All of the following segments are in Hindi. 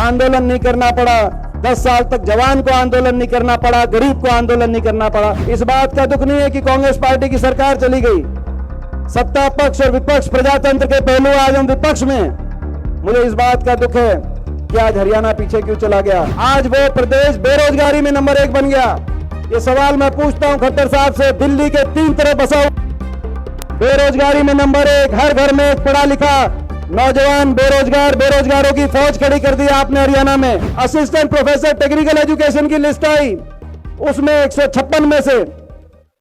आंदोलन नहीं करना पड़ा, 10 साल तक जवान को आंदोलन नहीं करना पड़ा, गरीब को आंदोलन नहीं करना पड़ा। इस बात का दुख नहीं है कि कांग्रेस पार्टी की सरकार चली गई। सत्ता पक्ष और विपक्ष, प्रजातंत्र के पहलू आज हम विपक्ष में। मुझे इस बात का दुख है कि आज हरियाणा पीछे क्यों चला गया। आज वो प्रदेश बेरोजगारी में नंबर 1 बन गया। ये सवाल मैं पूछता हूं खट्टर साहब से, दिल्ली के 3 तरफ बसा बेरोजगारी में नंबर 1, हर घर में एक पढ़ा लिखा नौजवान बेरोजगार, बेरोजगारों की फौज खड़ी कर दी आपने हरियाणा में। असिस्टेंट प्रोफेसर टेक्निकल एजुकेशन की लिस्ट आई, उसमें 156 में से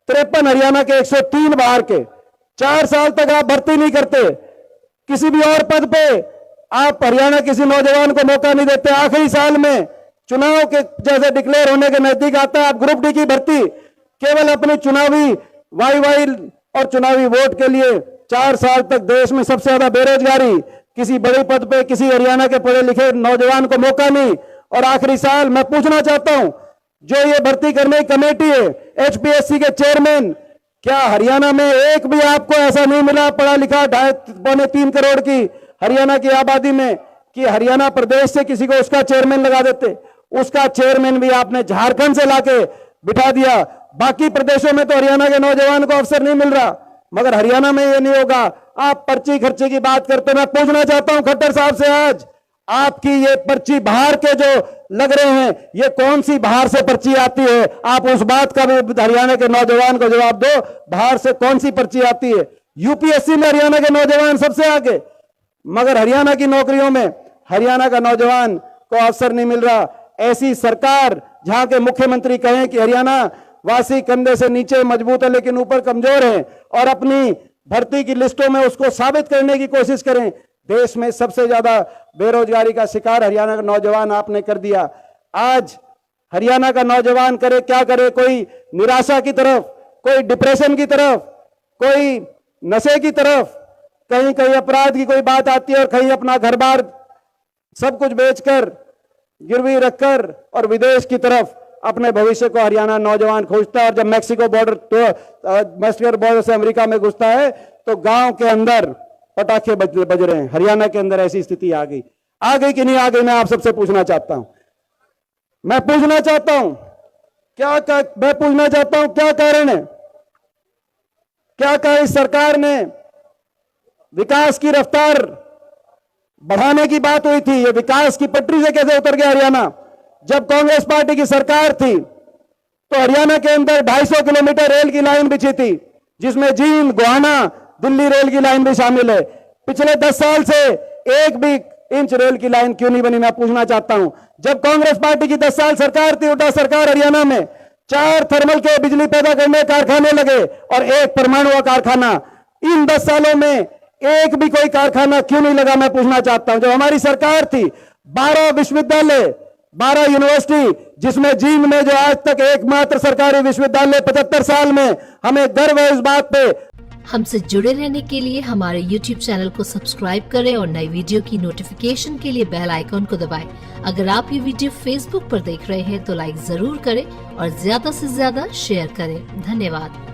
53 हरियाणा के, 103 बाहर के। 4 साल तक आप भर्ती नहीं करते, किसी भी और पद पे आप हरियाणा किसी नौजवान को मौका नहीं देते। आखिरी साल में चुनाव के जैसे डिक्लेयर होने के नजदीक आता है, आप ग्रुप डी की भर्ती केवल अपनी चुनावी वाई और चुनावी वोट के लिए। 4 साल तक देश में सबसे ज्यादा बेरोजगारी, किसी बड़े पद पे किसी हरियाणा के पढ़े लिखे नौजवान को मौका नहीं। और आखिरी साल मैं पूछना चाहता हूं, जो ये भर्ती करने की कमेटी है, एचपीएससी के चेयरमैन, क्या हरियाणा में एक भी आपको ऐसा नहीं मिला पढ़ा लिखा 2.5-3 करोड़ की हरियाणा की आबादी में कि हरियाणा प्रदेश से किसी को उसका चेयरमैन लगा देते? उसका चेयरमैन भी आपने झारखंड से लाके बिठा दिया। बाकी प्रदेशों में तो हरियाणा के नौजवान को अवसर नहीं मिल रहा, मगर हरियाणा में ये नहीं होगा। आप पर्ची खर्चे की बात करते, मैं पूछना चाहता हूं खट्टर साहब से, आज आपकी ये पर्ची बाहर के जो लग रहे हैं, ये कौन सी बाहर से पर्ची आती है? आप उस बात का भी हरियाणा के नौजवान को जवाब दो, बाहर से कौन सी पर्ची आती है? यूपीएससी में हरियाणा के नौजवान सबसे आगे, मगर हरियाणा की नौकरियों में हरियाणा का नौजवान को अवसर नहीं मिल रहा। ऐसी सरकार जहां के मुख्यमंत्री कहें कि हरियाणा वासी कंधे से नीचे मजबूत है लेकिन ऊपर कमजोर है, और अपनी भर्ती की लिस्टों में उसको साबित करने की कोशिश करें। देश में सबसे ज्यादा बेरोजगारी का शिकार हरियाणा का नौजवान आपने कर दिया। आज हरियाणा का नौजवान करे क्या करे, कोई निराशा की तरफ, कोई डिप्रेशन की तरफ, कोई नशे की तरफ, कहीं कहीं अपराध की कोई बात आती है, और कहीं अपना घर बार सब कुछ बेचकर गिरवी रखकर और विदेश की तरफ अपने भविष्य को हरियाणा नौजवान खोजता है। और जब मैक्सिको बॉर्डर से अमेरिका में घुसता है तो गांव के अंदर पटाखे बज रहे हैं। हरियाणा के अंदर ऐसी स्थिति आ गई कि नहीं आ गई? मैं आप सबसे पूछना चाहता हूं, मैं पूछना चाहता हूं क्या कारण है? क्या कहा इस सरकार ने? विकास की रफ्तार बढ़ाने की बात हुई थी, ये विकास की पटरी से कैसे उतर गया हरियाणा? जब कांग्रेस पार्टी की सरकार थी तो हरियाणा के अंदर 250 किलोमीटर रेल की लाइन बिछी थी, जिसमें जींद, गोहाना, दिल्ली रेल की लाइन भी शामिल है। पिछले 10 साल से एक भी इंच रेल की लाइन क्यों नहीं बनी? मैं पूछना चाहता हूं। जब कांग्रेस पार्टी की 10 साल सरकार थी, उल्टा सरकार हरियाणा में 4 थर्मल के बिजली पैदा करने कारखाने लगे और 1 परमाणु का कारखाना। इन 10 सालों में एक भी कोई कारखाना क्यों नहीं लगा? मैं पूछना चाहता हूं। जब हमारी सरकार थी, 12 विश्वविद्यालय, 12 यूनिवर्सिटी, जिसमें जींद में जो आज तक एकमात्र सरकारी विश्वविद्यालय 75 साल में, हमें गर्व है इस बात पे। हमसे जुड़े रहने के लिए हमारे YouTube चैनल को सब्सक्राइब करें और नई वीडियो की नोटिफिकेशन के लिए बेल आइकॉन को दबाएं। अगर आप ये वीडियो Facebook पर देख रहे हैं तो लाइक जरूर करें और ज्यादा से ज्यादा शेयर करें। धन्यवाद।